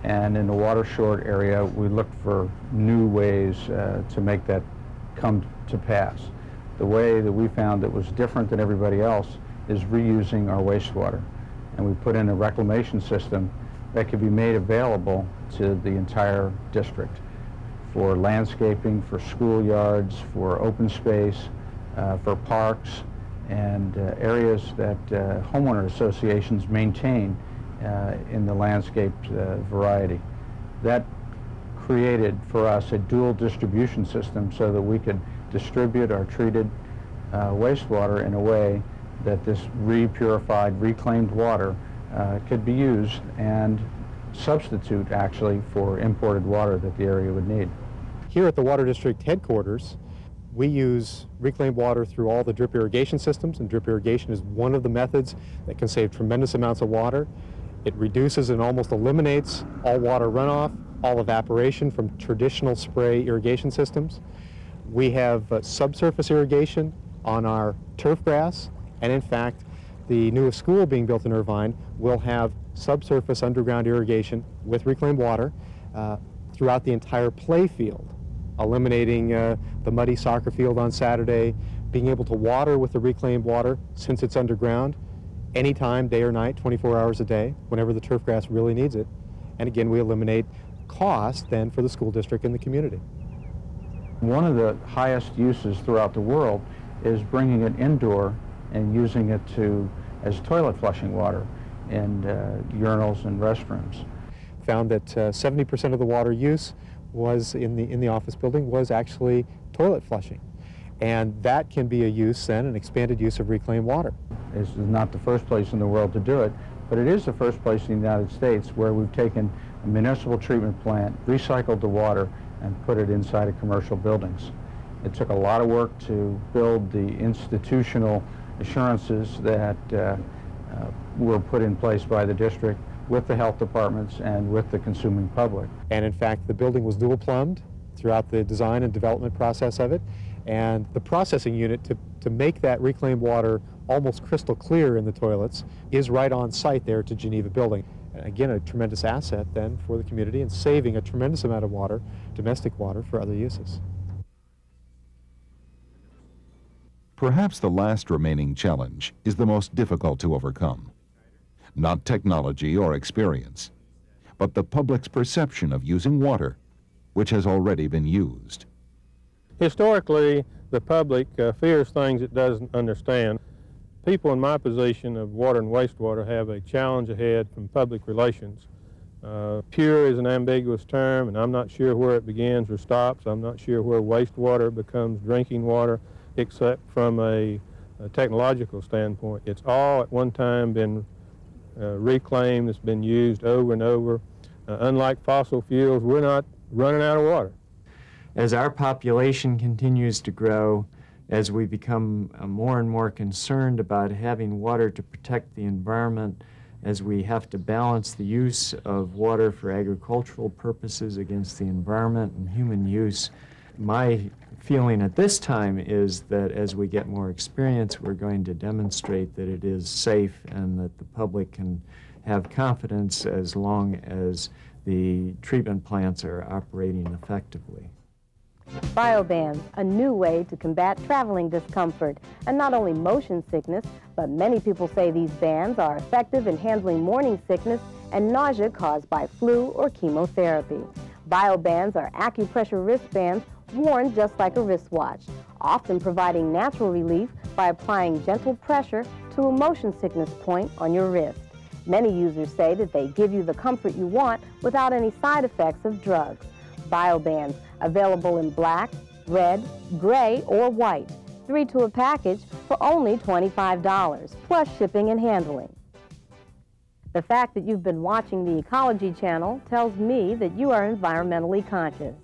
Speaker 12: And in the water short area, we looked for new ways to make that come to pass. The way that we found that was different than everybody else is reusing our wastewater. And we put in a reclamation system that could be made available to the entire district for landscaping, for schoolyards, for open space, for parks, and areas that homeowner associations maintain in the landscaped variety. That created for us a dual distribution system so that we could distribute our treated wastewater in a way that this repurified, reclaimed water could be used and substitute actually for imported water that the area would need.
Speaker 19: Here at the Water District headquarters, we use reclaimed water through all the drip irrigation systems, and drip irrigation is one of the methods that can save tremendous amounts of water. It reduces and almost eliminates all water runoff, all evaporation from traditional spray irrigation systems. We have subsurface irrigation on our turf grass. And in fact, the newest school being built in Irvine will have subsurface underground irrigation with reclaimed water throughout the entire play field, eliminating the muddy soccer field on Saturday, being able to water with the reclaimed water since it's underground anytime, day or night, 24 hours a day, whenever the turf grass really needs it. And again, we eliminate cost then for the school district and the community.
Speaker 12: One of the highest uses throughout the world is bringing it indoor and using it as toilet flushing water in urinals and restrooms.
Speaker 19: Found that 70% of the water use was in the office building was actually toilet flushing. And that can be a use then, an expanded use of reclaimed water.
Speaker 12: This is not the first place in the world to do it, but it is the first place in the United States where we've taken a municipal treatment plant, recycled the water, and put it inside of commercial buildings. It took a lot of work to build the institutional assurances that were put in place by the district with the health departments and with the consuming public.
Speaker 19: And in fact, the building was dual plumbed throughout the design and development process of it. And the processing unit to make that reclaimed water almost crystal clear in the toilets is right on site there to Geneva Building. Again, a tremendous asset then for the community and saving a tremendous amount of water, domestic water, for other uses.
Speaker 9: Perhaps the last remaining challenge is the most difficult to overcome. Not technology or experience, but the public's perception of using water, which has already been used.
Speaker 13: Historically, the public fears things it doesn't understand. People in my position of water and wastewater have a challenge ahead from public relations. Pure is an ambiguous term, and I'm not sure where it begins or stops. I'm not sure where wastewater becomes drinking water, except from a technological standpoint. It's all at one time been reclaimed. It's been used over and over. Unlike fossil fuels, we're not running out of water.
Speaker 14: As our population continues to grow, as we become more and more concerned about having water to protect the environment, as we have to balance the use of water for agricultural purposes against the environment and human use, my feeling at this time is that as we get more experience, we're going to demonstrate that it is safe and that the public can have confidence as long as the treatment plants are operating effectively.
Speaker 7: BioBands, a new way to combat traveling discomfort, and not only motion sickness, but many people say these bands are effective in handling morning sickness and nausea caused by flu or chemotherapy. BioBands are acupressure wristbands worn just like a wristwatch, often providing natural relief by applying gentle pressure to a motion sickness point on your wrist. Many users say that they give you the comfort you want without any side effects of drugs. BioBands, available in black, red, gray, or white. 3 to a package for only $25, plus shipping and handling. The fact that you've been watching the Ecology Channel tells me that you are environmentally conscious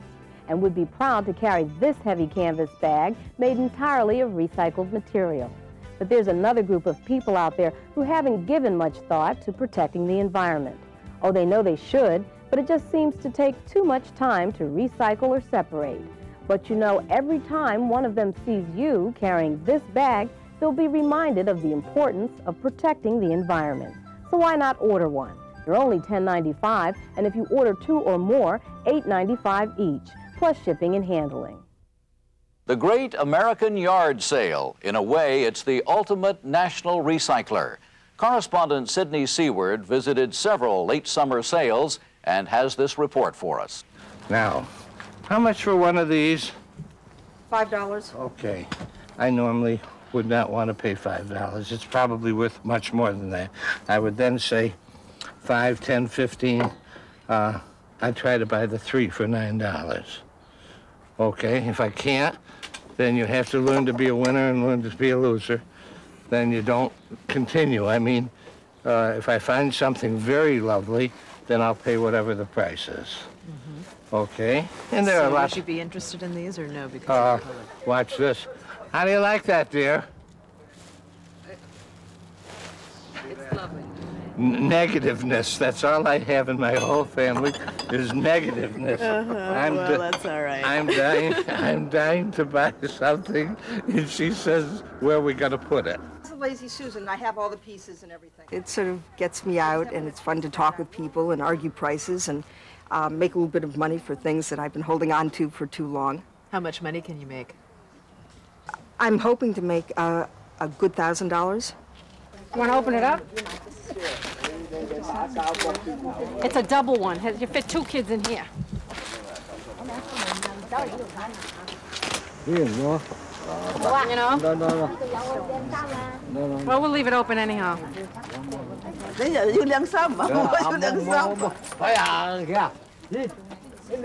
Speaker 7: and would be proud to carry this heavy canvas bag made entirely of recycled material. But there's another group of people out there who haven't given much thought to protecting the environment. Oh, they know they should, but it just seems to take too much time to recycle or separate. But you know, every time one of them sees you carrying this bag, they'll be reminded of the importance of protecting the environment. So why not order one? They're only $10.95, and if you order 2 or more, $8.95 each, plus shipping and handling.
Speaker 8: The Great American Yard Sale. In a way, it's the ultimate national recycler. Correspondent Sidney Seward visited several late summer sales and has this report for us.
Speaker 20: Now, how much for one of these?
Speaker 21: $5.
Speaker 20: Okay. I normally would not want to pay $5. It's probably worth much more than that. I would then say 5, 10, 15. I'd try to buy the 3 for $9. Okay, if I can't, then you have to learn to be a winner and learn to be a loser. Then you don't continue. I mean, if I find something very lovely, then I'll pay whatever the price is. Okay? And there are lots.
Speaker 21: Would you be interested in these or no? Because
Speaker 20: watch this. How do you like that, dear?
Speaker 21: it's lovely.
Speaker 20: Negativeness. That's all I have in my whole family is negativeness.
Speaker 21: Well, that's all right.
Speaker 20: I'm dying to buy something, and she says, where are we going to put it?
Speaker 21: It's a Lazy Susan. I have all the pieces and everything. It sort of gets me out, and it's fun to talk with people and argue prices and make a little bit of money for things that I've been holding on to for too long.
Speaker 22: How much money can you make?
Speaker 21: I'm hoping to make a good $1,000.
Speaker 23: You want to open it up? It's a double one. You fit 2 kids in here.
Speaker 20: Here, North.
Speaker 23: You know? Well, we'll leave it open anyhow.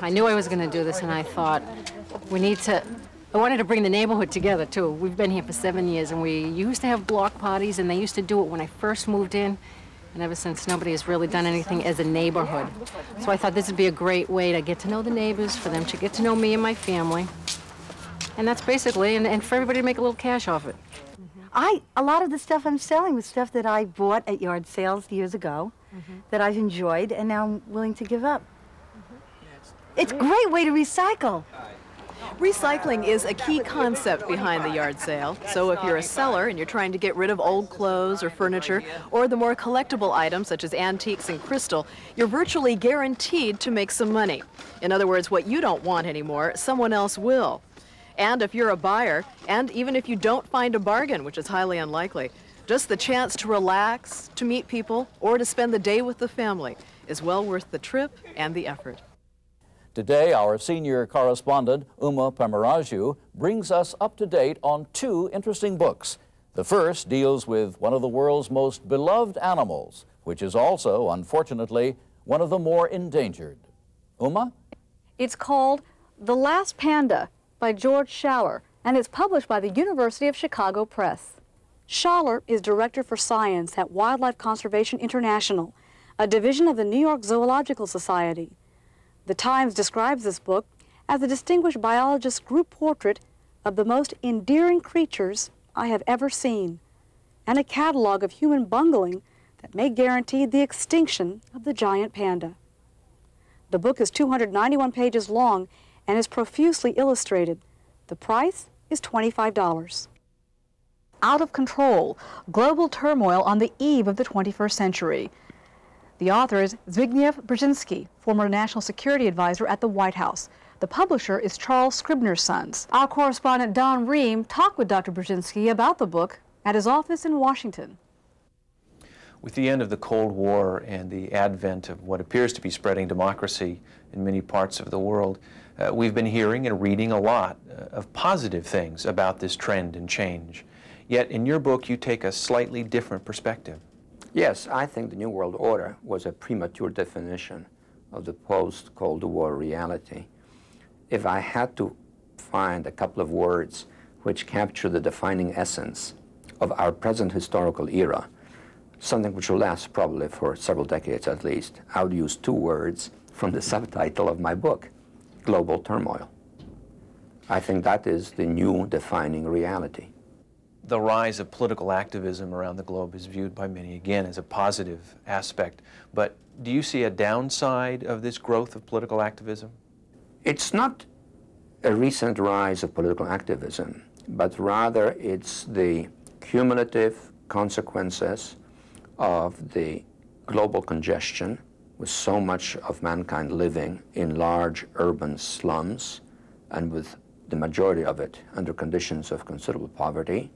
Speaker 23: I knew I was going to do this, and I thought, I wanted to bring the neighborhood together, too. We've been here for 7 years, and we used to have block parties, and they used to do it when I first moved in. And ever since, nobody has really done anything as a neighborhood. So I thought this would be a great way to get to know the neighbors, for them to get to know me and my family. And that's basically, and for everybody to make a little cash off it.
Speaker 5: A lot of the stuff I'm selling was stuff that I bought at yard sales years ago, that I've enjoyed, and now I'm willing to give up. It's a great way to recycle.
Speaker 6: Recycling is a key concept behind the yard sale. So if you're a seller and you're trying to get rid of old clothes or furniture, or the more collectible items such as antiques and crystal, you're virtually guaranteed to make some money. In other words, what you don't want anymore, someone else will. And if you're a buyer, and even if you don't find a bargain, which is highly unlikely, just the chance to relax, to meet people, or to spend the day with the family is well worth the trip and the effort.
Speaker 8: Today, our senior correspondent, Uma Pemaraju, brings us up to date on 2 interesting books. The first deals with one of the world's most beloved animals, which is also, unfortunately, one of the more endangered. Uma?
Speaker 22: It's called The Last Panda by George Schaller, and it's published by the University of Chicago Press. Schaller is Director for Science at Wildlife Conservation International, a division of the New York Zoological Society. The Times describes this book as a distinguished biologist's group portrait of the most endearing creatures I have ever seen, and a catalog of human bungling that may guarantee the extinction of the giant panda. The book is 291 pages long and is profusely illustrated. The price is $25. Out of Control, Global Turmoil on the Eve of the 21st Century. The author is Zbigniew Brzezinski, former National Security Advisor at the White House. The publisher is Charles Scribner's Sons. Our correspondent Don Ream talked with Dr. Brzezinski about the book at his office in Washington.
Speaker 24: With the end of the Cold War and the advent of what appears to be spreading democracy in many parts of the world, we've been hearing and reading a lot of positive things about this trend and change. Yet in your book, you take a slightly different perspective.
Speaker 25: Yes, I think the New World Order was a premature definition of the post-Cold War reality. If I had to find a couple of words which capture the defining essence of our present historical era, something which will last probably for several decades at least, I would use 2 words from the subtitle of my book, Global Turmoil. I think that is the new defining reality.
Speaker 24: The rise of political activism around the globe is viewed by many, again, as a positive aspect. But do you see a downside of this growth of political activism?
Speaker 25: It's not a recent rise of political activism, but rather it's the cumulative consequences of the global congestion, with so much of mankind living in large urban slums, and with the majority of it under conditions of considerable poverty,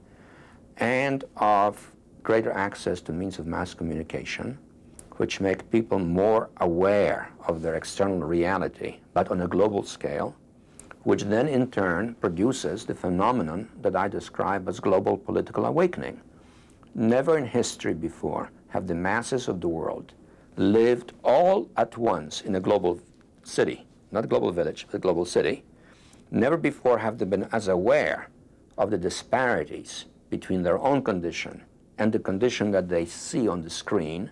Speaker 25: and of greater access to means of mass communication, which make people more aware of their external reality, but on a global scale, which then in turn produces the phenomenon that I describe as global political awakening. Never in history before have the masses of the world lived all at once in a global city, not a global village, but a global city. Never before have they been as aware of the disparities between their own condition and the condition that they see on the screen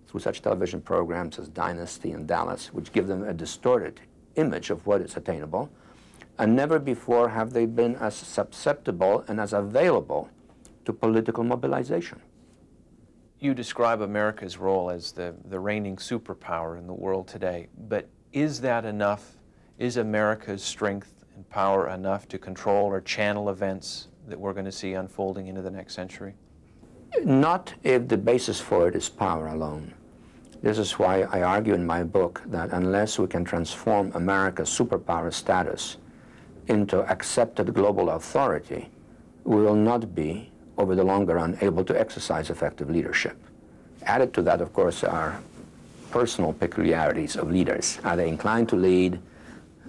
Speaker 25: through such television programs as Dynasty and Dallas, which give them a distorted image of what is attainable. And never before have they been as susceptible and as available to political mobilization.
Speaker 24: You describe America's role as the reigning superpower in the world today, but is that enough? Is America's strength and power enough to control or channel events that we're going to see unfolding into the next century?
Speaker 25: Not if the basis for it is power alone. This is why I argue in my book that unless we can transform America's superpower status into accepted global authority, we will not be, over the longer run, able to exercise effective leadership. Added to that, of course, are personal peculiarities of leaders. Are they inclined to lead?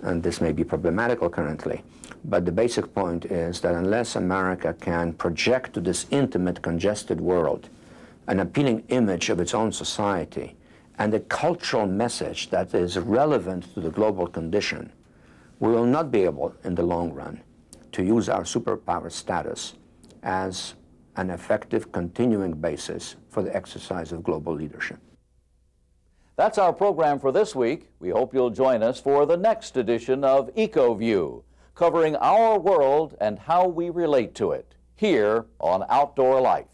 Speaker 25: And this may be problematical currently. But the basic point is that unless America can project to this intimate, congested world an appealing image of its own society and a cultural message that is relevant to the global condition, we will not be able, in the long run, to use our superpower status as an effective continuing basis for the exercise of global leadership.
Speaker 8: That's our program for this week. We hope you'll join us for the next edition of EcoView, covering our world and how we relate to it, here on Outdoor Life.